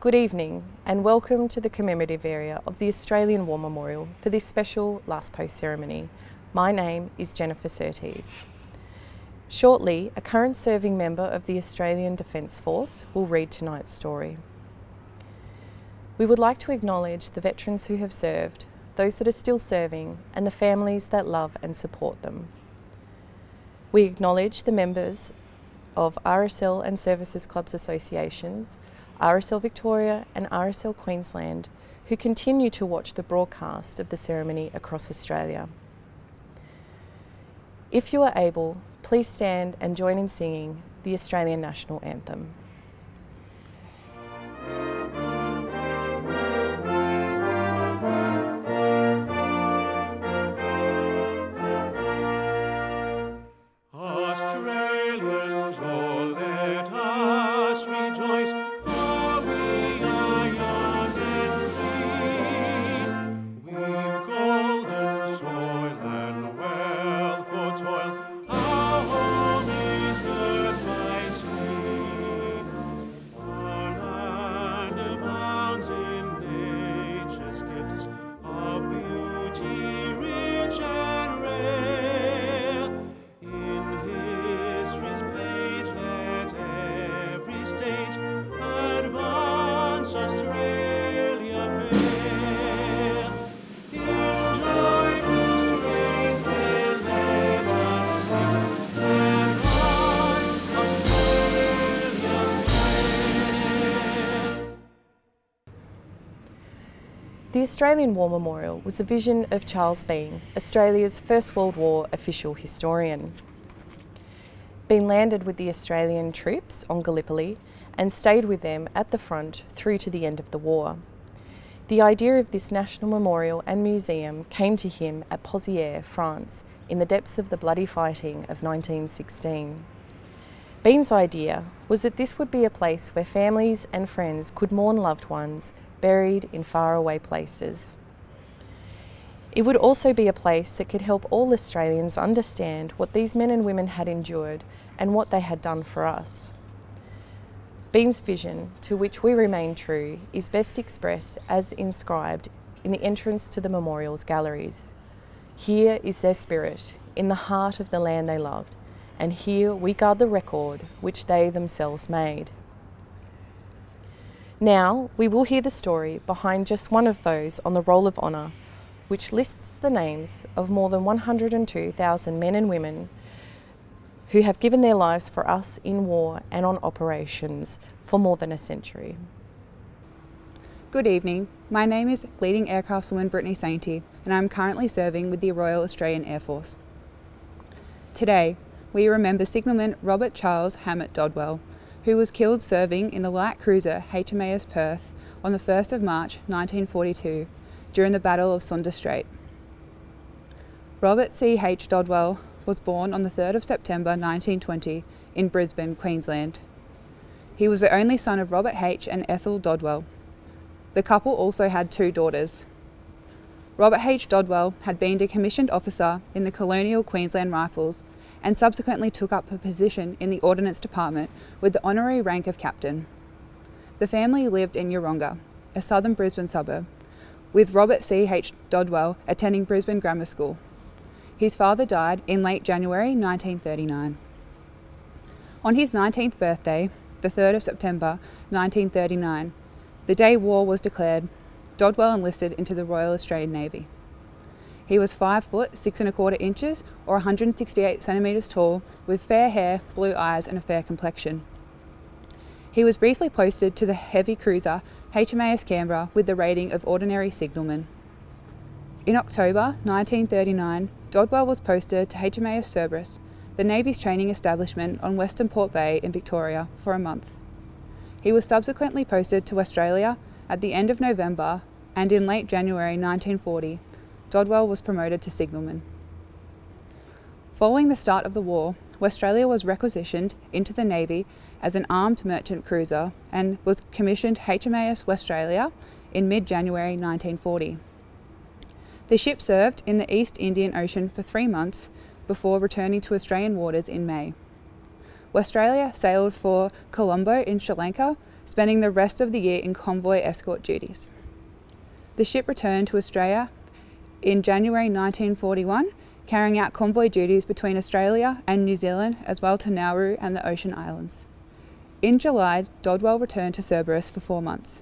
Good evening and welcome to the commemorative area of the Australian War Memorial for this special last post ceremony. My name is Jennifer Surtees. Shortly, a current serving member of the Australian Defence Force will read tonight's story. We would like to acknowledge the veterans who have served, those that are still serving, and the families that love and support them. We acknowledge the members of RSL and Services Clubs Associations, RSL Victoria and RSL Queensland, who continue to watch the broadcast of the ceremony across Australia. If you are able, please stand and join in singing the Australian National Anthem. Australians, oh, let us rejoice, for we are young and free. We've golden soil and wealth for toil, our home is girt by sea. Our land abounds in nature's gifts of beauty rich and rare. In history's page let every state advance Australia fair. In joyful strains then let us sing, advance Australia fair. The Australian War Memorial was the vision of Charles Bean, Australia's First World War official historian. Bean landed with the Australian troops on Gallipoli and stayed with them at the front through to the end of the war. The idea of this national memorial and museum came to him at Pozières, France, in the depths of the bloody fighting of 1916. Bean's idea was that this would be a place where families and friends could mourn loved ones buried in faraway places. It would also be a place that could help all Australians understand what these men and women had endured and what they had done for us. Bean's vision, to which we remain true, is best expressed as inscribed in the entrance to the memorial's galleries. Here is their spirit, in the heart of the land they loved, and here we guard the record which they themselves made. Now we will hear the story behind just one of those on the Roll of Honour, which lists the names of more than 102,000 men and women who have given their lives for us in war and on operations for more than a century. Good evening, my name is Leading Aircraftswoman Brittany Sainty and I'm currently serving with the Royal Australian Air Force. Today, we remember Signalman Robert Charles Hammont Dodwell, who was killed serving in the light cruiser HMAS Perth on the 1st of March 1942 during the Battle of Sunda Strait. Robert C.H. Dodwell was born on the 3rd of September 1920 in Brisbane, Queensland. He was the only son of Robert H. and Ethel Dodwell. The couple also had two daughters. Robert H. Dodwell had been a commissioned officer in the Colonial Queensland Rifles and subsequently took up a position in the Ordnance Department with the honorary rank of captain. The family lived in Yeronga, a southern Brisbane suburb, with Robert C.H. Dodwell attending Brisbane Grammar School. His father died in late January 1939. On his 19th birthday, the 3rd of September 1939, the day war was declared, Dodwell enlisted into the Royal Australian Navy. He was 5 foot 6 1/4 inches or 168 centimetres tall, with fair hair, blue eyes and a fair complexion. He was briefly posted to the heavy cruiser HMAS Canberra with the rating of ordinary signalman. In October 1939, Dodwell was posted to HMAS Cerberus, the Navy's training establishment on Western Port Bay in Victoria, for a month. He was subsequently posted to Australia at the end of November, and in late January 1940, Dodwell was promoted to signalman. Following the start of the war, Westralia was requisitioned into the Navy as an armed merchant cruiser and was commissioned HMAS Westralia in mid-January 1940. The ship served in the East Indian Ocean for 3 months before returning to Australian waters in May. Westralia sailed for Colombo in Sri Lanka spending the rest of the year in convoy escort duties. The ship returned to Australia in January 1941, carrying out convoy duties between Australia and New Zealand, as well to Nauru and the Ocean Islands. In July, Dodwell returned to Cerberus for 4 months.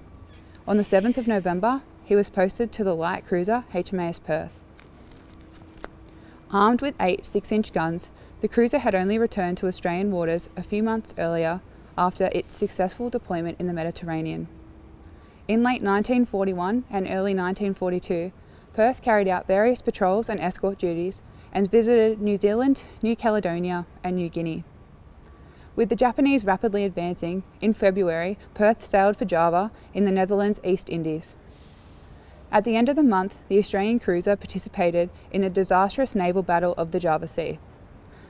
On the 7th of November, he was posted to the light cruiser HMAS Perth. Armed with 8 6-inch guns, the cruiser had only returned to Australian waters a few months earlier after its successful deployment in the Mediterranean. In late 1941 and early 1942, Perth carried out various patrols and escort duties and visited New Zealand, New Caledonia and New Guinea. With the Japanese rapidly advancing, in February, Perth sailed for Java in the Netherlands East Indies. At the end of the month, the Australian cruiser participated in the disastrous naval battle of the Java Sea.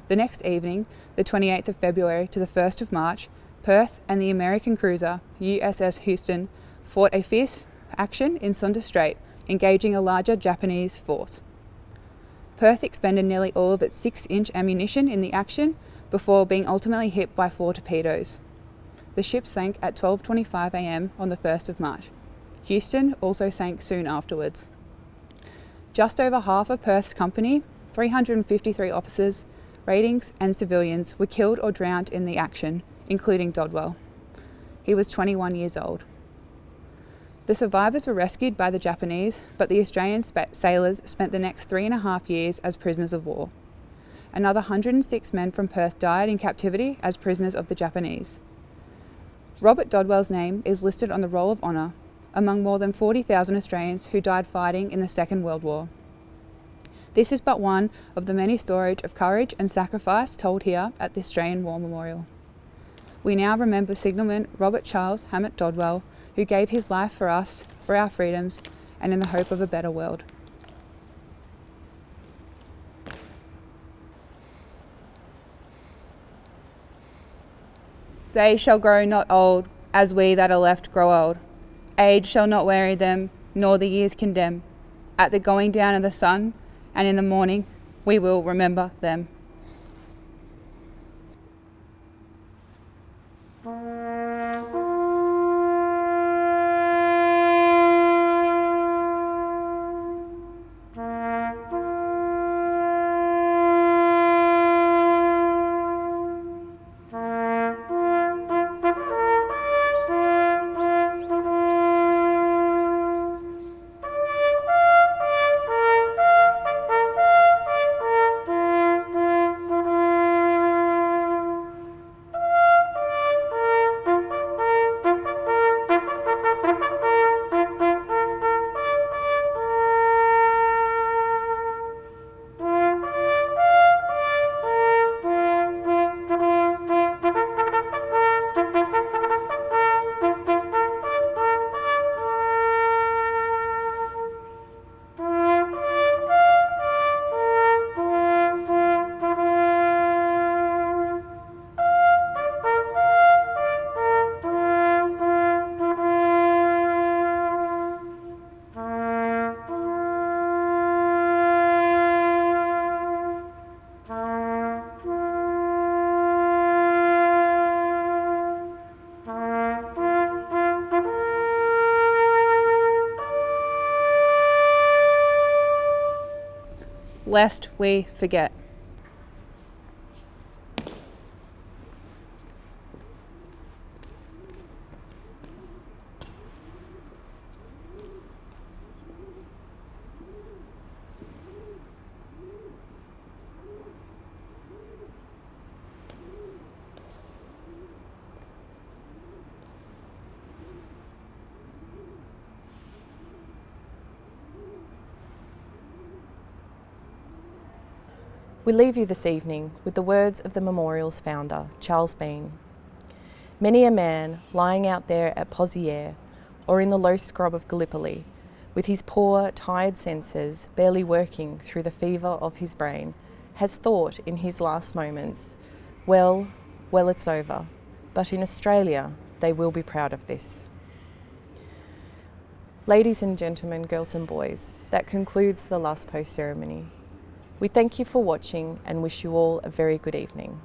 The next evening, the 28th of February to the 1st of March, Perth and the American cruiser USS Houston fought a fierce action in Sunda Strait, engaging a larger Japanese force. Perth expended nearly all of its 6-inch ammunition in the action before being ultimately hit by 4 torpedoes. The ship sank at 12:25 a.m. on the 1st of March. Houston also sank soon afterwards. Just over half of Perth's company, 353 officers, ratings and civilians were killed or drowned in the action, including Dodwell. He was 21 years old. The survivors were rescued by the Japanese, but the Australian sailors spent the next 3.5 years as prisoners of war. Another 106 men from Perth died in captivity as prisoners of the Japanese. Robert Dodwell's name is listed on the Roll of Honour among more than 40,000 Australians who died fighting in the Second World War. This is but one of the many stories of courage and sacrifice told here at the Australian War Memorial. We now remember Signalman Robert Charles Hammont Dodwell, who gave his life for us, for our freedoms, and in the hope of a better world. They shall grow not old, as we that are left grow old. Age shall not weary them, nor the years condemn. At the going down of the sun, and in the morning, we will remember them. Lest we forget. We leave you this evening with the words of the memorial's founder, Charles Bean. Many a man lying out there at Pozières or in the low scrub of Gallipoli, with his poor, tired senses barely working through the fever of his brain, has thought in his last moments, well, it's over, but in Australia they will be proud of this. Ladies and gentlemen, girls and boys, that concludes the last post ceremony. We thank you for watching and wish you all a very good evening.